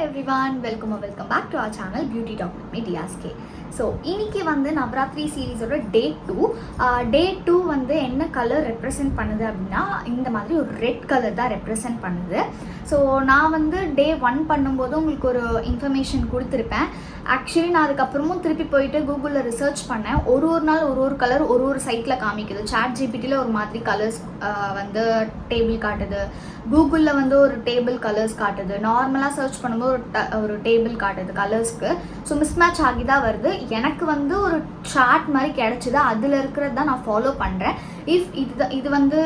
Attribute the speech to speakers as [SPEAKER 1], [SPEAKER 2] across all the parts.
[SPEAKER 1] everyone, welcome back to our channel Beauty Talk with me DSK. So இன்றைக்கி வந்து நவராத்திரி சீரீஸோட டே two வந்து என்ன colour represent பண்ணுது அப்படின்னா இந்த மாதிரி ஒரு ரெட் கலர் தான் ரெப்ரசன்ட் பண்ணுது. ஸோ நான் வந்து டே 1 பண்ணும்போது உங்களுக்கு ஒரு இன்ஃபர்மேஷன் கொடுத்துருப்பேன். ஆக்சுவலி நான் அதுக்கப்புறமும் திருப்பி போயிட்டு கூகுளில் ரிசர்ச் பண்ணேன். ஒரு நாள் ஒரு கலர் ஒரு சைட்டில் காமிக்குது. சாட் ஜிபிடியில் ஒரு மாதிரி கலர்ஸ் வந்து டேபிள் காட்டுது, கூகுளில் வந்து ஒரு டேபிள் கலர்ஸ் காட்டுது, நார்மலாக சர்ச் பண்ணும்போது ஒரு டேபிள் காட்டுது கலர்ஸ்க்கு. ஸோ மிஸ்மேட்ச் ஆகி தான் வருது. எனக்கு வந்து ஒரு சார்ட் மாதிரி கிடச்சிது, அதில் இருக்கிறது தான் நான் ஃபாலோ பண்ணுறேன். இஃப் இது வந்து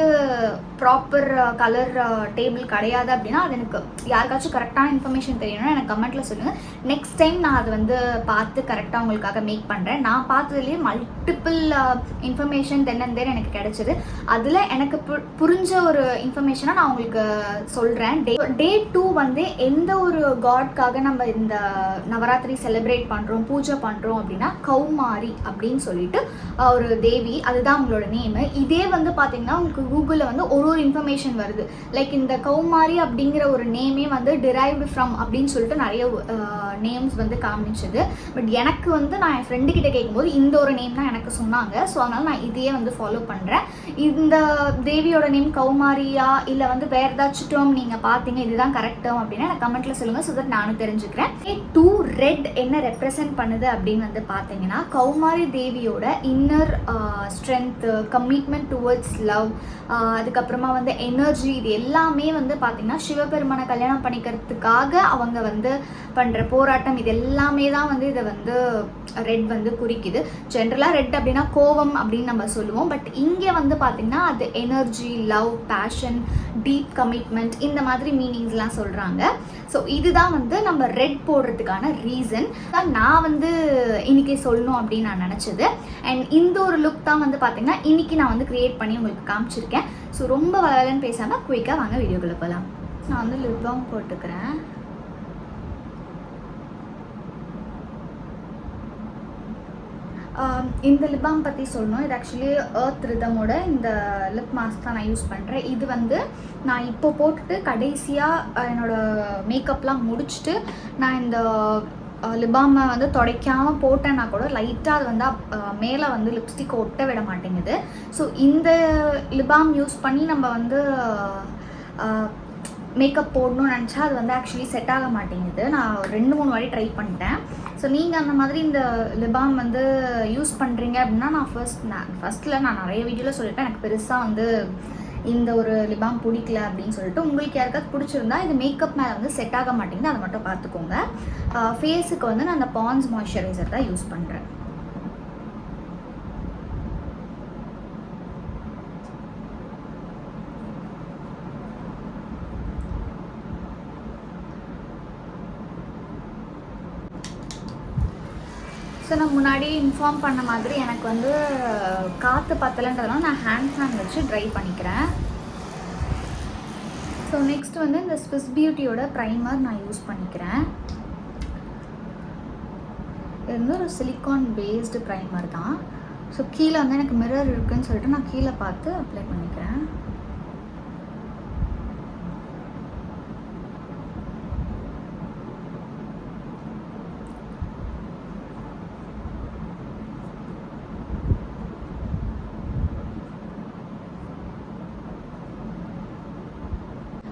[SPEAKER 1] ப்ராப்பர் கலர் டேபிள் கிடையாது அப்படின்னா அது எனக்கு யாருக்காச்சும் கரெக்டான இன்ஃபர்மேஷன் தெரியணும்னா எனக்கு கமெண்ட்டில் சொல்லுங்கள். நெக்ஸ்ட் டைம் நான் அதை வந்து பார்த்து கரெக்டாக உங்களுக்காக மேக் பண்ணுறேன். நான் பார்த்ததுலேயே மல்டிபிள் இன்ஃபர்மேஷன் தென்னந்தேர் எனக்கு கிடைச்சிது. அதில் எனக்கு புரிஞ்ச ஒரு இன்ஃபர்மேஷனாக நான் உங்களுக்கு சொல்கிறேன். டே 2 வந்து எந்த ஒரு காட்காக நம்ம இந்த நவராத்திரி செலிப்ரேட் பண்ணுறோம், பூஜை பண்ணுறோம் அப்படின்னா கௌமாரி அப்படின்னு சொல்லிட்டு ஒரு தேவி, அதுதான் அவங்களோட நேமு. இதே வந்து பார்த்தீங்கன்னா உங்களுக்கு கூகுளில் வந்து ஒரு இன்ஃபர்மேஷன் வருது. லைக் இந்த கௌமாரி அப்படிங்கிற ஒரு நேமே வந்து டிரைவ்டு ஃப்ரம் அப்படின்னு சொல்லிட்டு நிறைய நேம்ஸ் வந்து காமிச்சது. பட் எனக்கு வந்து நான் என் ஃப்ரெண்டு கிட்ட கேட்கும்போது இந்த ஒரு நேம் தான் எனக்கு சொன்னாங்க. ஸோ அதனால் நான் இதையே வந்து ஃபாலோ பண்ணுறேன். இந்த தேவியோட நேம் கௌமாரியா இல்லை வந்து வேறு ஏதாச்சும் டேர்ம் நீங்கள் பார்த்தீங்க இதுதான் கரெக்ட் டேர்ம் அப்படின்னா எனக்கு கமெண்ட்டில் சொல்லுங்கள். ஸோ தட் நானும் தெரிஞ்சுக்கிறேன். 2 ரெட் என்ன ரெப்ரசன்ட் பண்ணுது அப்படின்னு வந்து பார்த்தீங்கன்னா கௌமாரி தேவியோட inner strength, commitment towards love, அதுக்கப்புறமா வந்து எனர்ஜி, இது எல்லாமே வந்து பார்த்திங்கன்னா சிவபெருமானை கல்யாணம் பண்ணிக்கிறதுக்காக அவங்க வந்து பண்ணுற போராட்டம், இது எல்லாமே தான் வந்து இதை வந்து ரெட் வந்து குறிக்குது. ஜென்ரலாக ரெட் அப்படின்னா கோவம் அப்படின்னு நம்ம சொல்லுவோம். பட் இங்கே வந்து பார்த்திங்கன்னா அது energy, love, passion, deep commitment, இந்த மாதிரி மீனிங்ஸ்லாம் சொல்கிறாங்க. ஸோ இதுதான் வந்து நம்ம ரெட் போடுறதுக்கான ரீசன் தான் நான் வந்து இன்றைக்கி சொல்லணும் அப்படின்னு நான் நினச்சது. அண்ட் இந்த ஒரு லுக் தான் வந்து பார்த்திங்கன்னா இன்றைக்கி நான் வந்து க்ரியேட் பண்ணி உங்களுக்கு காமிச்சிருக்கேன். ஸோ ரொம்ப வளவலன்னு பேசாமல் குயிக்காக வாங்க வீடியோக்குள்ளே போகலாம். நான் வந்து லிப் பாம் போட்டுக்கிறேன். இந்த லிப் பாம் பற்றி சொல்லணும். இது ஆக்சுவலி எர்த் ரிதமோட இந்த லிப் மாஸ்க் தான் நான் யூஸ் பண்ணுறேன். இது வந்து நான் இப்போ போட்டுட்டு கடைசியாக என்னோடய மேக்கப்லாம் முடிச்சுட்டு நான் இந்த லிப் பாமை வந்து துடைக்காமல் போட்டேன்னா கூட லைட்டாக அது வந்து மேலே வந்து லிப்ஸ்டிக் ஒட்ட விட மாட்டேங்குது. ஸோ இந்த லிப் பாம் யூஸ் பண்ணி நம்ம வந்து மேக்கப் போடணும்னு நினச்சா அது வந்து ஆக்சுவலி செட் ஆக மாட்டேங்குது. நான் 2-3 வாட்டி ட்ரை பண்ணிட்டேன். ஸோ நீங்கள் அந்த மாதிரி இந்த லிப் பாம் வந்து யூஸ் பண்ணுறீங்க அப்படின்னா நான் ஃபஸ்ட்டில் நான் நிறைய வீடியோவில் சொல்லியிருப்பேன் எனக்கு பெருசாக வந்து இந்த ஒரு லிப் பாம் பிடிக்கல அப்படின்னு சொல்லிட்டு. உங்களுக்கு யாருக்காவது பிடிச்சிருந்தா இது மேக்கப் மேலே வந்து செட் ஆக மாட்டேங்குது, அதை மட்டும் பார்த்துக்கோங்க. ஃபேஸுக்கு வந்து நான் அந்த பாண்ட்ஸ் மாய்ஸ்சரைசர் தான் யூஸ் பண்ணுறேன். ஸோ நான் முன்னாடியே இன்ஃபார்ம் பண்ண மாதிரி எனக்கு வந்து காற்று பத்தலைன்றதுனால நான் ஹேண்ட் ஃபேன் வச்சு ட்ரை பண்ணிக்கிறேன். ஸோ நெக்ஸ்ட் வந்து இந்த ஸ்விஸ் பியூட்டியோட ப்ரைமர் நான் யூஸ் பண்ணிக்கிறேன். இது வந்து ஒரு சிலிக்கான் பேஸ்டு ப்ரைமர் தான். ஸோ கீழே வந்து எனக்கு மிரர் இருக்குதுன்னு சொல்லிட்டு நான் கீழே பார்த்து அப்ளை பண்ணிக்கிறேன்.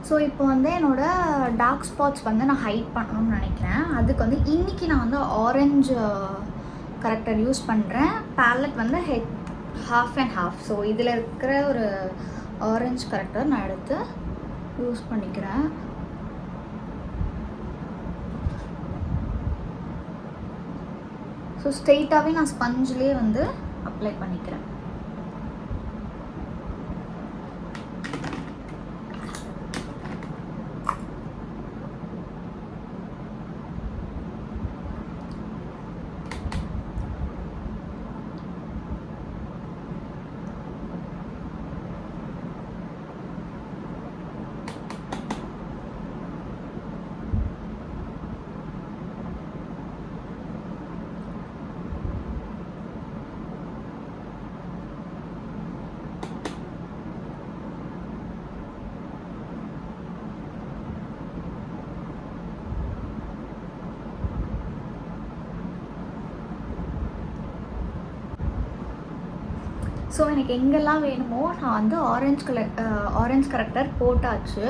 [SPEAKER 1] ஸோ இப்போ வந்து என்னோடய டார்க் ஸ்பாட்ஸ் வந்து நான் ஹைட் பண்ணணும்னு நினைக்கிறேன். அதுக்கு வந்து இன்றைக்கி நான் வந்து ஆரஞ்சு கரெக்டர் யூஸ் பண்ணுறேன். பேலட் வந்து half and half. ஸோ இதில் இருக்கிற ஒரு ஆரஞ்சு கரெக்டர் நான் எடுத்து யூஸ் பண்ணிக்கிறேன். ஸோ ஸ்ட்ரெயிட்டாகவே நான் ஸ்பஞ்சிலே வந்து அப்ளை பண்ணிக்கிறேன். ஸோ எனக்கு எங்கெல்லாம் வேணுமோ நான் வந்து ஆரஞ்ச் கரெக்டர் போட்டாச்சு.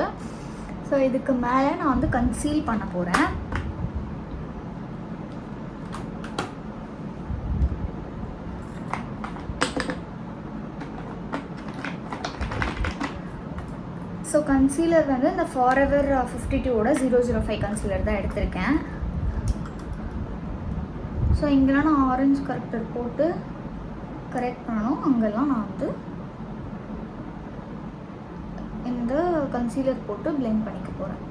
[SPEAKER 1] ஸோ இதுக்கு மேலே நான் வந்து கன்சீல் பண்ண போகிறேன். ஸோ கன்சீலர் வந்து இந்த ஃபாரெவர் 52ஓட 005 கன்சீலர் தான் எடுத்திருக்கேன். ஸோ இங்கெல்லாம் நான் ஆரஞ்ச் கரெக்டர் போட்டு கரெக்ட் பண்ணணும். அங்கெல்லாம் நான் வந்து இந்த கன்சீலர் போட்டு பிளெண்ட் பண்ணிக்க போகிறேன்.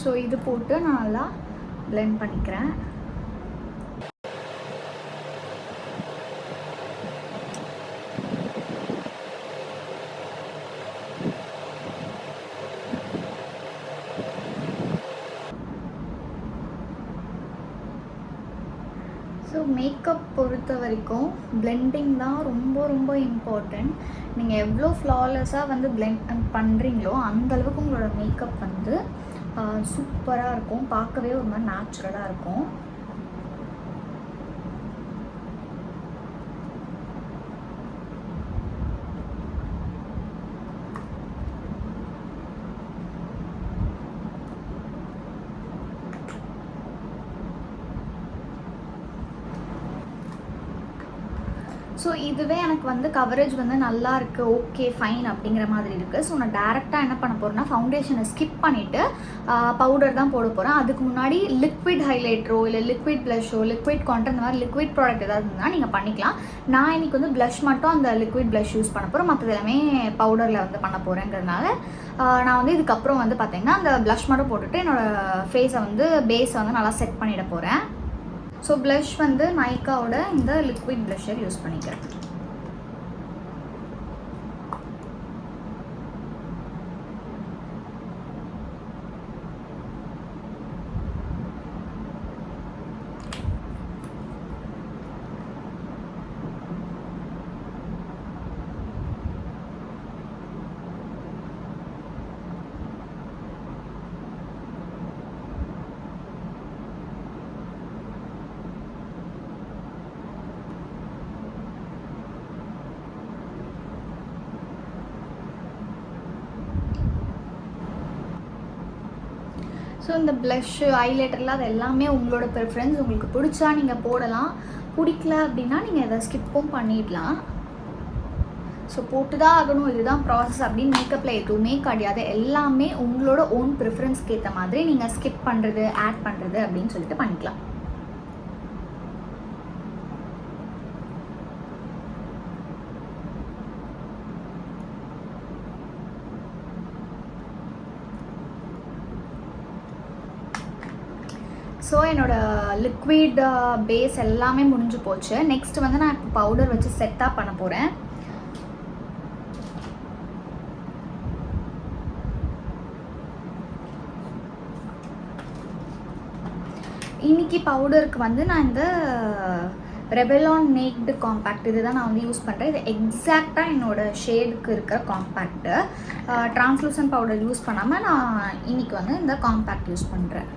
[SPEAKER 1] ஸோ இது போட்டு நான் நல்லா பிளெண்ட் பண்ணிக்கிறேன். ஸோ மேக்கப் பொறுத்த வரைக்கும் பிளெண்டிங் தான் ரொம்ப ரொம்ப இம்பார்ட்டண்ட். நீங்கள் எவ்வளோ ஃப்ளாலெஸ்ஸாக வந்து பிளெண்ட் பண்ணுறீங்களோ அந்தளவுக்கு உங்களோட மேக்கப் வந்து சூப்பராக இருக்கும். பார்க்கவே ஒரு மாதிரி நேச்சுரலாக இருக்கும். ஸோ இதுவே எனக்கு வந்து கவரேஜ் வந்து நல்லா இருக்குது, ஓகே ஃபைன் அப்படிங்கிற மாதிரி இருக்குது. ஸோ நான் டேரெக்டாக என்ன பண்ண போகிறேன்னா ஃபவுண்டேஷனை ஸ்கிப் பண்ணிவிட்டு பவுடர் தான் போட போகிறேன். அதுக்கு முன்னாடி லிக்விட் ஹைலைட்டரோ இல்லை லிக்விட் ப்ளஷோ லிக்விட் கான்டர் இந்த மாதிரி லிக்விட் ப்ராடக்ட் ஏதாவது இருந்தால் நீங்கள் பண்ணிக்கலாம். நான் இன்றைக்கி வந்து ப்ளஷ் மட்டும் அந்த லிக்விட் ப்ளஷ் யூஸ் பண்ண போகிறேன். மற்றது எல்லாமே பவுடரில் வந்து பண்ண போகிறேங்கிறதுனால நான் வந்து இதுக்கப்புறம் வந்து பார்த்திங்கன்னா அந்த ப்ளஷ் மட்டும் போட்டுட்டு என்னோடய ஃபேஸை வந்து பேஸை வந்து நல்லா செட் பண்ணிட போகிறேன். ஸோ ப்ளஷ் வந்து நைக்காவோட இந்த லிக்விட் ப்ளஷர் யூஸ் பண்ணிக்கிறேன். ஸோ இந்த ப்ளஷ்ஷு ஐலைட்டர்லாம் அது எல்லாமே உங்களோட ப்ரிஃபரன்ஸ். உங்களுக்கு பிடிச்சா நீங்கள் போடலாம், பிடிக்கல அப்படின்னா நீங்கள் எதை ஸ்கிப்பும் பண்ணிடலாம். ஸோ போட்டு தான் ஆகணும், இதுதான் ப்ராசஸ் அப்படின்னு மேக்கப்பில் எதுவுமே கிடையாது. எல்லாமே உங்களோட ஓன் ப்ரிஃபரன்ஸ்க்கு ஏற்ற மாதிரி நீங்கள் ஸ்கிப் பண்ணுறது ஆட் பண்ணுறது அப்படின்னு சொல்லிட்டு பண்ணிக்கலாம். ஸோ என்னோடய லிக்விட் பேஸ் எல்லாமே முடிஞ்சு போச்சு. நெக்ஸ்ட் வந்து நான் இப்போ பவுடர் வச்சு செட்டாக பண்ண போகிறேன். இன்னைக்கு பவுடருக்கு வந்து நான் இந்த ரெபலான் நேக்டு காம்பேக்ட் இது தான் நான் வந்து யூஸ் பண்ணுறேன். இது எக்ஸாக்டாக என்னோடய ஷேடுக்கு இருக்கிற காம்பேக்ட்டு. ட்ரான்ஸ்லூசன்ட் பவுடர் யூஸ் பண்ணாமல் நான் இன்றைக்கி வந்து இந்த காம்பேக்ட் யூஸ் பண்ணுறேன்.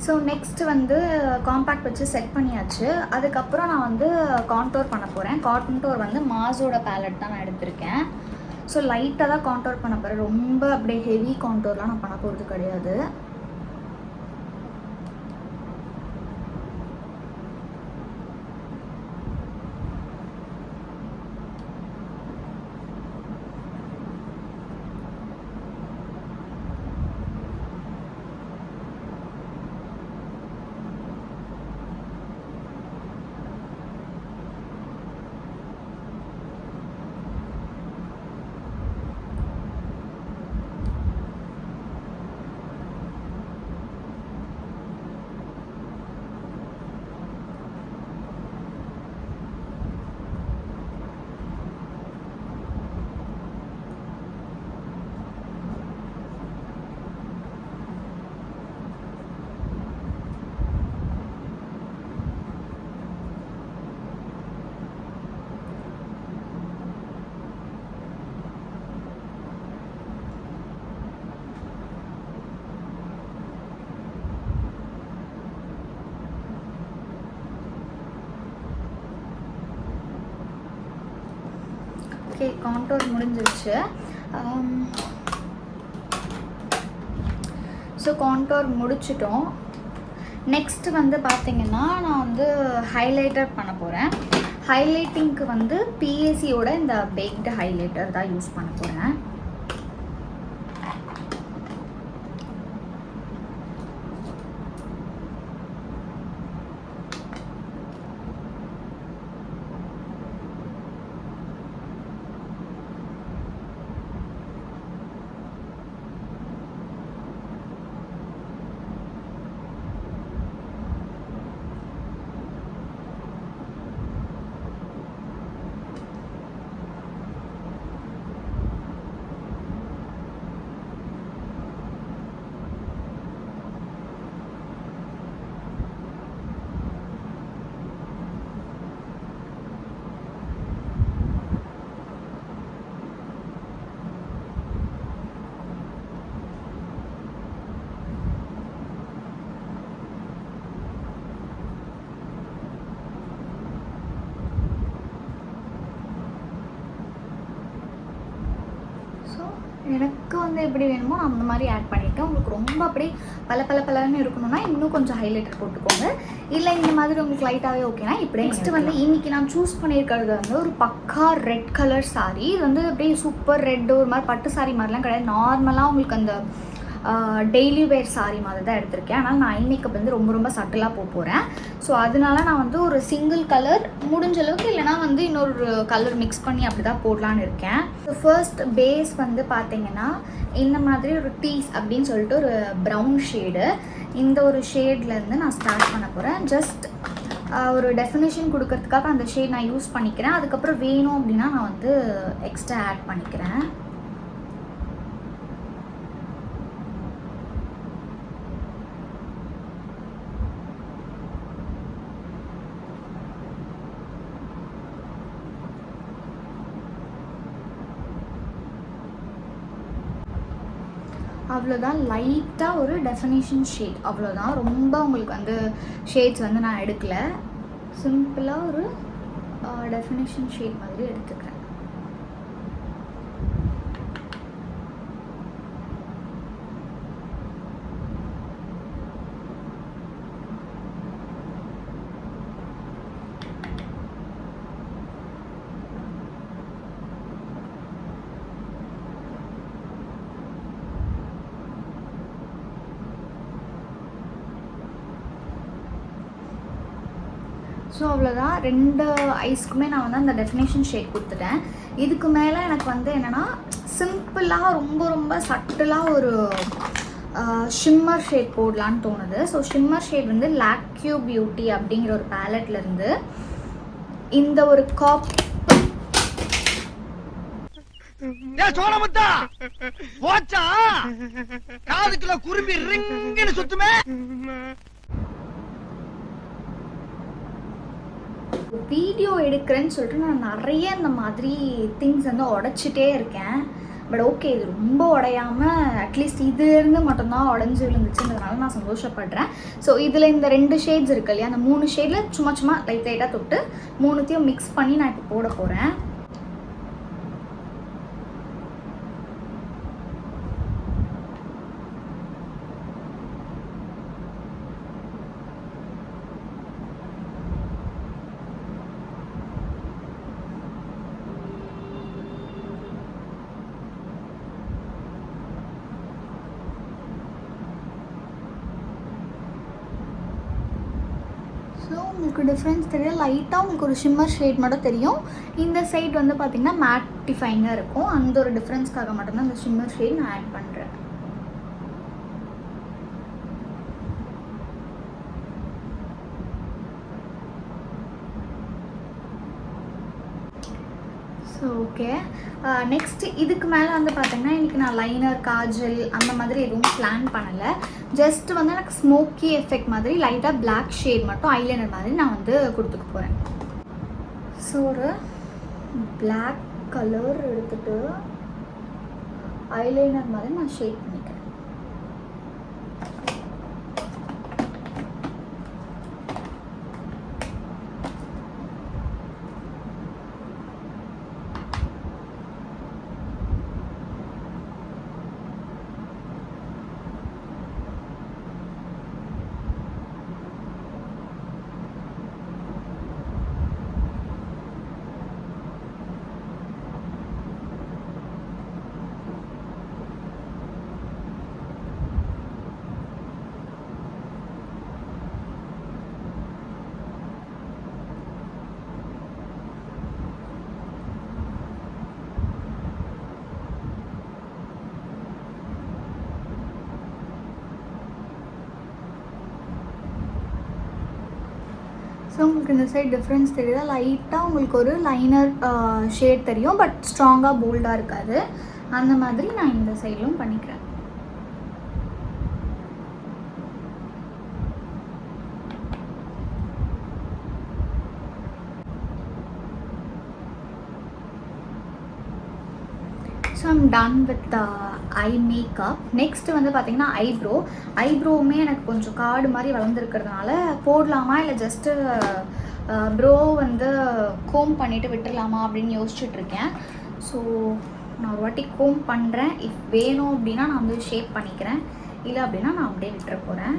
[SPEAKER 1] ஸோ நெக்ஸ்ட் வந்து காம்பேக்ட் வச்சு செட் பண்ணியாச்சு. அதுக்கப்புறம் நான் வந்து கான்டோர் பண்ண போகிறேன். கான்டோர் வந்து மாஸோட பேலட் தான் நான் எடுத்திருக்கேன். ஸோ லைட்டாக தான் கான்டோர் பண்ண போகிறேன், ரொம்ப அப்படியே ஹெவி கான்டோர்லாம் நான் பண்ண போகிறது கிடையாது. ஓகே, கான்டோர் முடிஞ்சிருச்சு. ஸோ கான்டோர் முடிச்சிட்டோம். நெக்ஸ்ட்டு வந்து பார்த்திங்கன்னா நான் வந்து ஹைலைட்டர் பண்ண போகிறேன். ஹைலைட்டிங்க்கு வந்து பிஎஸ்சியோட இந்த பேக்டு ஹைலைட்டர் தான் யூஸ் பண்ண போகிறேன். எனக்கு வந்து எப்படி வேணுமோ நான் அந்த மாதிரி ஆட் பண்ணிவிட்டேன். உங்களுக்கு ரொம்ப அப்படி பலன்னு இருக்கணும்னா இன்னும் கொஞ்சம் ஹைலைட்டர் போட்டுக்கோங்க. இல்லை இந்த மாதிரி உங்களுக்கு லைட்டாகவே ஓகேனா இப்படி. நெக்ஸ்ட்டு வந்து இன்றைக்கி நான் சூஸ் பண்ணியிருக்கிறது வந்து ஒரு பக்கா ரெட் கலர் சாரீ. இது வந்து அப்படியே சூப்பர் ரெட், ஒரு மாதிரி பட்டு சாரீ மாதிரிலாம் கிடையாது. நார்மலாக உங்களுக்கு அந்த டெய்லி வேர் சாரீ மாதிரி தான் எடுத்திருக்கேன். ஆனால் நான் ஐ மேக்கப் வந்து ரொம்ப சட்டிலாக போகிறேன். ஸோ அதனால நான் வந்து ஒரு சிங்கிள் கலர் முடிஞ்ச அளவுக்கு, இல்லைனா வந்து இன்னொரு கலர் மிக்ஸ் பண்ணி அப்படி தான் போடலான்னு இருக்கேன். ஸோ ஃபர்ஸ்ட் பேஸ் வந்து பார்த்திங்கன்னா இந்த மாதிரி ஒரு டீஸ் அப்படின்னு சொல்லிட்டு ஒரு ப்ரௌன் ஷேடு, இந்த ஒரு ஷேட்லேருந்து நான் ஸ்டார்ட் பண்ண போகிறேன். ஜஸ்ட் ஒரு டெஃபினேஷன் கொடுக்கறதுக்காக அந்த ஷேட் நான் யூஸ் பண்ணிக்கிறேன். அதுக்கப்புறம் வேணும் அப்படின்னா நான் வந்து எக்ஸ்ட்ரா ஆட் பண்ணிக்கிறேன். அவ்வளோதான், லைட்டாக ஒரு டெஃபினேஷன் ஷேட், அவ்வளோதான். ரொம்ப உங்களுக்கு வந்து ஷேட்ஸ் வந்து நான் எடுக்கலை. சிம்பிளாக ஒரு டெஃபினேஷன் ஷேட் மாதிரி எடுத்துக்கிறேன். ஸோ அவ்வளோதான், ரெண்டு ஐஸ்க்குமே நான் வந்து அந்த டெஃபினேஷன் ஷேட் கொடுத்துட்டேன். இதுக்கு மேலே எனக்கு வந்து என்னென்னா சிம்பிளாக ரொம்ப சட்டிலாக ஒரு ஷிம்மர் ஷேட் போடலான்னு தோணுது. ஸோ ஷிம்மர் ஷேட் வந்து லாக்யூ பியூட்டி அப்படிங்கிற ஒரு பேலட்லேருந்து இந்த ஒரு வீடியோ எடுக்கிறேன்னு சொல்லிட்டு நான் நிறைய இந்த மாதிரி திங்ஸ் வந்து உடைச்சிட்டே இருக்கேன். பட் ஓகே, இது ரொம்ப உடையாமல் அட்லீஸ்ட் இதுலேருந்து மட்டும்தான் உடஞ்சி விழுந்துச்சுன்றதுனால நான் சந்தோஷப்படுறேன். ஸோ இதில் இந்த 2 ஷேட்ஸ் இருக்கு இல்லையா, அந்த 3 ஷேடில் சும்மா லைட்டாக தொட்டு 3த்தையும் மிக்ஸ் பண்ணி நான் இப்போ போட போகிறேன். ஸோ உங்களுக்கு டிஃப்ரென்ஸ் தெரியும், லைட்டாக உங்களுக்கு ஒரு ஷிம்மர் ஷேட் மட்டும் தெரியும். இந்த சைட் வந்து பார்த்திங்கன்னா மேட்டிஃபைங்காக இருக்கும். அந்த ஒரு டிஃப்ரென்ஸ்க்காக மட்டும்தான் அந்த ஷிம்மர் ஷேட் நான் ஆட் பண்ணுறேன். ஸோ ஓகே, நெக்ஸ்ட்டு இதுக்கு மேலே வந்து பார்த்திங்கன்னா இன்றைக்கி நான் லைனர், காஜல் அந்த மாதிரி எதுவும் பிளான் பண்ணலை. ஜஸ்ட் வந்து எனக்கு ஸ்மோக்கி எஃபெக்ட் மாதிரி லைட்டாக பிளாக் ஷேட் மட்டும் ஐலைனர் மாதிரி நான் வந்து கொடுத்துக்க போகிறேன். ஸோ ஒரு பிளாக் கலர் எடுத்துகிட்டு ஐலைனர் மாதிரி நான் ஷேட் பண்ணிக்கிறேன். ஸோ உங்களுக்கு இந்த சைட் டிஃப்ரென்ஸ் தெரியுதா? லைட்டாக உங்களுக்கு ஒரு லைனர் ஷேட் தெரியும், பட் ஸ்ட்ராங்காக போல்டாக இருக்காது. அந்த மாதிரி நான் இந்த சைட்லும் பண்ணிக்கிறேன். So I'm done with eye makeup. Next வந்து பார்த்திங்கன்னா ஐப்ரோவுமே எனக்கு கொஞ்சம் காடு மாதிரி வளர்ந்துருக்கிறதுனால போடலாமா இல்லை ஜஸ்ட்டு ப்ரோ வந்து கோம் பண்ணிவிட்டு விட்டுடலாமா அப்படின்னு யோசிச்சுட்ருக்கேன். ஸோ நான் ஒரு வாட்டி கோம் பண்ணுறேன். இஃப் வேணும் அப்படின்னா நான் வந்து ஷேப் பண்ணிக்கிறேன், இல்லை அப்படின்னா நான் அப்படியே விட்டுற போகிறேன்.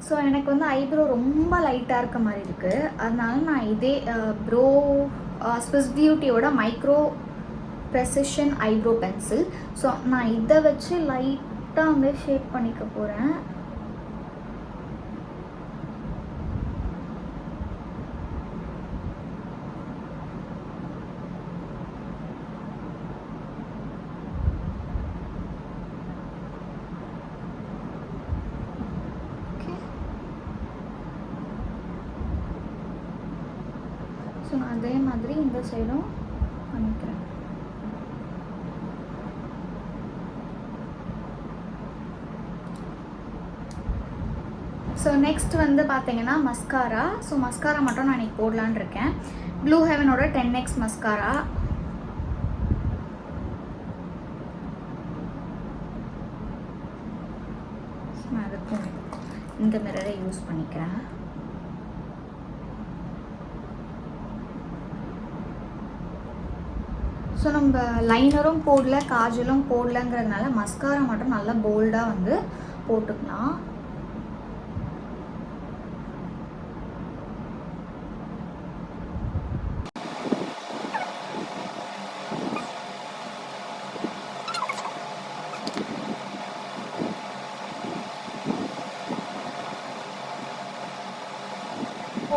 [SPEAKER 1] ஸோ எனக்கு வந்து ஐப்ரோ ரொம்ப லைட்டாக இருக்க மாதிரி இருக்குது. அதனால நான் இதே ப்ரோ ஸ்விஸ் பியூட்டியோட micro precision eyebrow pencil, so நான் இதை வச்சு லைட்டாக வந்து ஷேப் பண்ணிக்க போகிறேன். ஸோ நான் அதே மாதிரி இந்த சைடும் பண்ணிக்கிறேன். ஸோ நெக்ஸ்ட் வந்து பார்த்தீங்கன்னா மஸ்காரா. ஸோ மஸ்காரா மட்டும் நான் இன்றைக்கி போடலான்னு இருக்கேன். ப்ளூ ஹெவனோட 10X மஸ்காரா. நான் அதுக்கும் இந்த மிரரை யூஸ் பண்ணிக்கிறேன். ஸோ நம்ம லைனரும் போடல, காஜலும் போடலங்கிறதுனால மஸ்காரா மட்டும் நல்லா போல்டாக வந்து போட்டுக்கலாம்.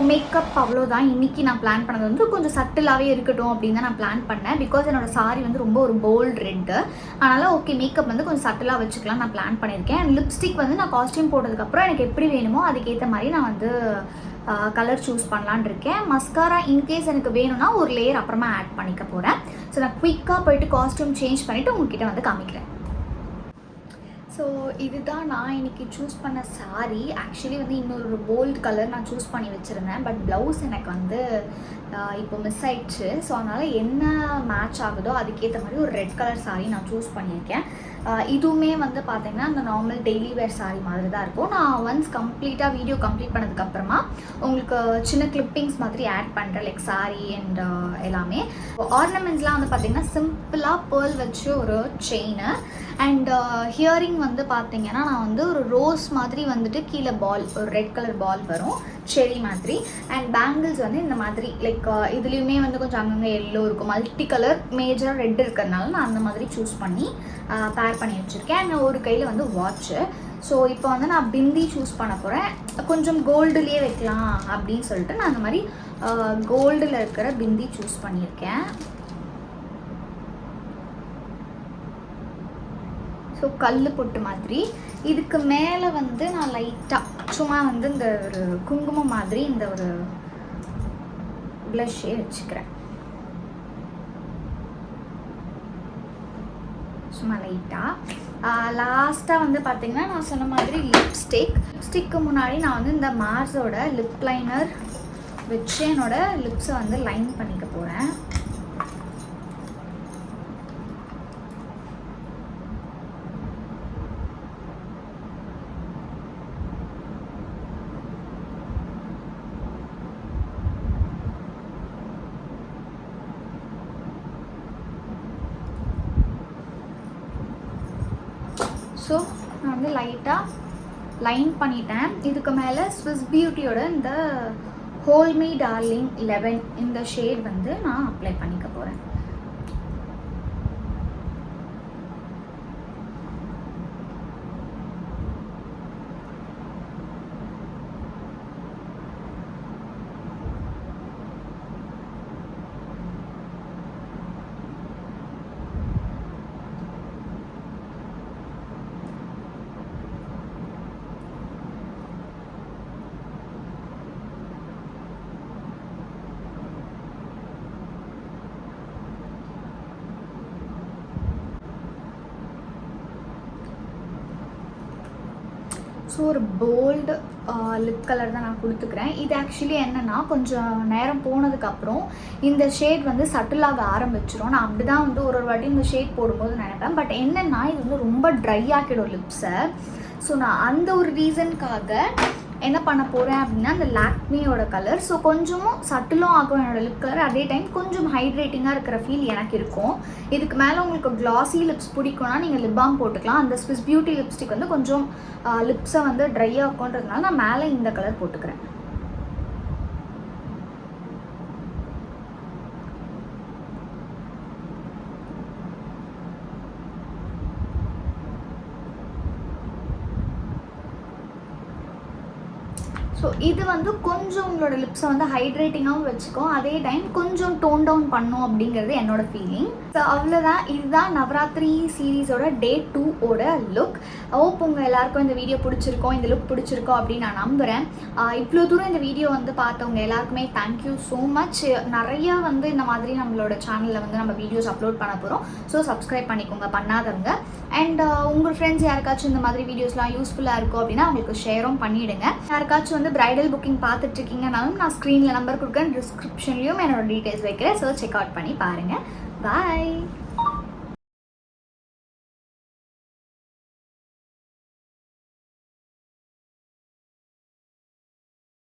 [SPEAKER 1] மேக்கப் அவ்வளோதான். இன்றைக்கி நான் பிளான் பண்ணது வந்து கொஞ்சம் சட்டிலாகவே இருக்கட்டும் அப்படின்னு தான் நான் பிளான் பண்ணேன். பிகாஸ் என்னோடய சாரி வந்து ரொம்ப ஒரு போல்ட் ரெட்டு, அதனால் ஓகே மேக்கப் வந்து கொஞ்சம் சட்டிலாக வச்சுக்கலாம் நான் பிளான் பண்ணியிருக்கேன். அண்ட் லிப்ஸ்டிக் வந்து நான் காஸ்டியூம் போட்டதுக்கப்புறம் எனக்கு எப்படி வேணுமோ அதுக்கேற்ற மாதிரி நான் வந்து கலர் சூஸ் பண்ணலான் இருக்கேன். மஸ்காரா இன்கேஸ் எனக்கு வேணும்னா ஒரு லேயர் அப்புறமா ஆட் பண்ணிக்க போகிறேன். ஸோ நான் குயிக்காக போயிட்டு காஸ்டியூம் சேஞ்ச் பண்ணிவிட்டு உங்ககிட்ட வந்து காமிக்கிறேன். ஸோ இதுதான் நான் இன்றைக்கி சூஸ் பண்ண சாரீ. ஆக்சுவலி வந்து இன்னொரு போல்ட் கலர் நான் சூஸ் பண்ணி வச்சுருந்தேன், பட் ப்ளவுஸ் எனக்கு வந்து இப்போ மிஸ் ஆயிடுச்சு. ஸோ அதனால் என்ன மேட்ச் ஆகுதோ அதுக்கேற்ற மாதிரி ஒரு ரெட் கலர் சாரீ நான் சூஸ் பண்ணியிருக்கேன். இதுவுமே வந்து பார்த்திங்கன்னா அந்த நார்மல் டெய்லி வேர் சாரீ மாதிரி தான் இருக்கும். நான் ஒன்ஸ் கம்ப்ளீட்டாக வீடியோ கம்ப்ளீட் பண்ணதுக்கப்புறமா உங்களுக்கு சின்ன கிளிப்பிங்ஸ் மாதிரி ஆட் பண்ணுறேன், லைக் சாரீ அண்ட் எல்லாமே. ஆர்னமெண்ட்ஸ்லாம் வந்து பார்த்திங்கன்னா சிம்பிளாக பேர்ல் வச்சு ஒரு செயின் அண்ட் ஹியரிங் வந்து பார்த்திங்கன்னா நான் வந்து ஒரு ரோஸ் மாதிரி வந்துட்டு கீழே பால், ஒரு ரெட் கலர் பால் வரும் செரி மாதிரி. அண்ட் பேங்கிள்ஸ் வந்து இந்த மாதிரி லைக் இதுலேயுமே வந்து கொஞ்சம் அங்கங்கே எல்லோ இருக்கும், மல்டி கலர் மேஜராக ரெட் இருக்கிறதுனால நான் அந்த மாதிரி சூஸ் பண்ணி பேர் பண்ணி வச்சுருக்கேன். அண்ட் ஒரு கையில் வந்து வாட்ச்சு. ஸோ இப்போ வந்து நான் பிந்தி சூஸ் பண்ண போகிறேன். கொஞ்சம் கோல்டுலேயே வைக்கலாம் அப்படின்னு சொல்லிட்டு நான் அந்த மாதிரி கோல்டில் இருக்கிற பிந்தி சூஸ் பண்ணியிருக்கேன். ஸோ கல் பொட்டு மாதிரி. இதுக்கு மேலே வந்து நான் லைட்டாக சும்மா வந்து இந்த ஒரு குங்குமம் மாதிரி இந்த ஒரு ப்ளஷ்ஷே வச்சுக்கிறேன். சும்மா லைட்டாக. லாஸ்ட்டாக வந்து பார்த்திங்கன்னா நான் சொன்ன மாதிரி லிப்ஸ்டிக்கு முன்னாடி நான் வந்து இந்த மார்ஸோட லிப் லைனர் வச்சு என்னோடய லிப்ஸை வந்து லைன் பண்ணிக்க போகிறேன். ஸோ நான் வந்து லைட்டாக லைன் பண்ணிட்டேன். இதுக்கு மேலே ஸ்விஸ் பியூட்டியோட இந்த ஹோல் மீ டார்லிங் 11 இந்த ஷேட் வந்து நான் அப்ளை பண்ணிக்க போகிறேன். ஸோ ஒரு போல்டு லிப் கலர் தான் நான் கொடுத்துக்கிறேன். இது ஆக்சுவலி என்னென்னா கொஞ்சம் நேரம் போனதுக்கப்புறம் இந்த ஷேட் வந்து சட்டிலாக ஆரம்பிச்சிடும். நான் அப்படி தான் வந்து ஒரு வாட்டி இந்த ஷேட் போடும்போது நினைப்பேன். பட் என்னென்னா இது வந்து ரொம்ப ட்ரை ஆக்கிடும் லிப்ஸை. ஸோ நான் அந்த ஒரு ரீசனுக்காக என்ன பண்ண போகிறேன் அப்படின்னா அந்த லாக்மியோட கலர். ஸோ கொஞ்சமும் சட்டிலும் ஆகும் என்னோடய லிப் கலர், அதே டைம் கொஞ்சம் ஹைட்ரேட்டிங்காக இருக்கிற ஃபீல் எனக்கு இருக்கும். இதுக்கு மேலே உங்களுக்கு க்ளாஸி லிப்ஸ் பிடிக்கும்னா நீங்கள் லிப் பாம் போட்டுக்கலாம். அந்த ஸ்விஸ் பியூட்டி லிப்ஸ்டிக் வந்து கொஞ்சம் லிப்ஸை வந்து ட்ரை ஆகுன்றதுனால நான் மேலே இந்த கலர் போட்டுக்கிறேன். ஸோ இது வந்து கொஞ்சம் உங்களோட லிப்ஸை வந்து ஹைட்ரேட்டிங்காகவும் வச்சுக்கும், அதே டைம் கொஞ்சம் டோன் டவுன் பண்ணும் அப்படிங்கிறது என்னோடய ஃபீலிங். ஸோ அவ்வளோதான். இதுதான் நவராத்திரி சீரீஸோட டே 2ஓட லுக். ஹோப் உங்கள் எல்லாருக்கும் இந்த வீடியோ பிடிச்சிருக்கோம், இந்த லுக் பிடிச்சிருக்கோம் அப்படின்னு நான் நம்புகிறேன். இவ்வளோ தூரம் இந்த வீடியோ வந்து பார்த்தவங்க எல்லாருக்குமே தேங்க்யூ ஸோ மச். நிறையா வந்து இந்த மாதிரி நம்மளோட சேனலில் வந்து நம்ம வீடியோஸ் அப்லோட் பண்ண போகிறோம். ஸோ சப்ஸ்கிரைப் பண்ணிக்கோங்க பண்ணாதவங்க. அண்ட் உங்கள் ஃப்ரெண்ட்ஸ் யாருக்காச்சும் இந்த மாதிரி வீடியோஸ்லாம் யூஸ்ஃபுல்லாக இருக்கும் அப்படின்னா அவங்களுக்கு ஷேரும் பண்ணிவிடுங்க. யாருக்காச்சும் வந்து பிரைடல் புக்கிங் பார்த்துட்டு இருக்கீங்கனாலும் நான் ஸ்க்ரீனில் நம்பர் கொடுக்குறேன், டிஸ்கிரிப்ஷன்லையும் என்னோட டீட்டெயில்ஸ் வைக்கிறேன். ஸோ செக் அவுட் பண்ணி பாருங்கள். பாய்.